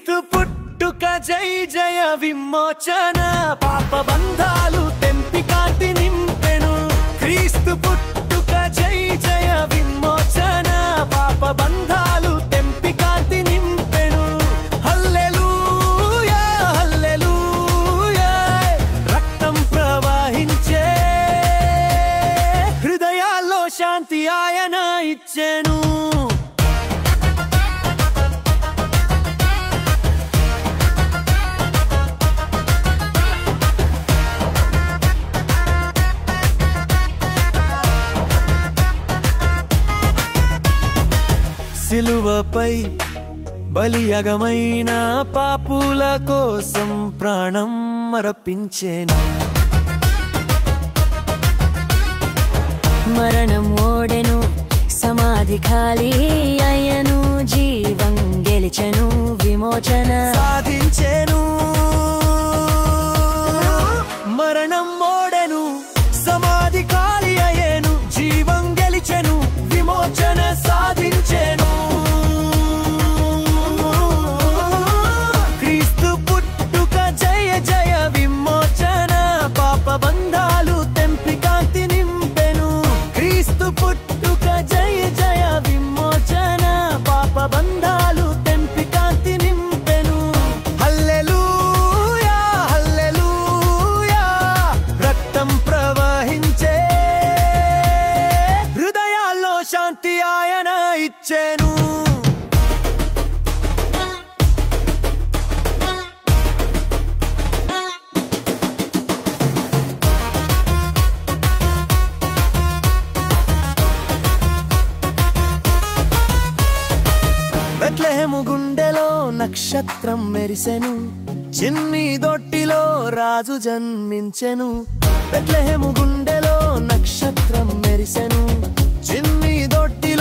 క్రీస్తు పుట్టుక జయ జయ విమోచన పాప బంధాలు తెంపి కాంతి నింపెను క్రీస్తు పుట్టుక జయ జయ విమోచన పాప బంధాలు తెంపి కాంతి నింపెను హల్లెలూయా హల్లెలూయా రక్తం ప్రవహించే హృదయాల్లో శాంతి ఆయన ఇచ్చెను సిలువపై బలియాగమైన పాపుల కోసం ప్రాణం అర్పించెను మరణం ఓడెను సమాధి ఖాళీ అయ్యను జీవం గెలిచెను విమోచన సాధించెను మరణం ఓడెను సమాధి ఖాళీ అయ్యెను జీవం గెలిచెను విమోచన సాధించెను క్రీస్తు పుట్టుక జయ జయ విమోచన పాప బంధాలు తెంపి కాంతి నింపెను క్రీస్తు పుట్టుక జయ జయ విమోచన పాప బంధాలు తెంపి కాంతి నింపెను హల్లెలూయా హల్లెలూయా రక్తం ప్రవహించే హృదయాల్లో శాంతి ఆయన ఇచ్చెను బెత్లెహేము గుండెలో నక్షత్రం మెరిసెను చిన్ని దొట్టిలో రాజు జన్మించెను బెత్లెహేము గుండెలో నక్షత్రం మెరిసెను చిన్ని దొట్టిలో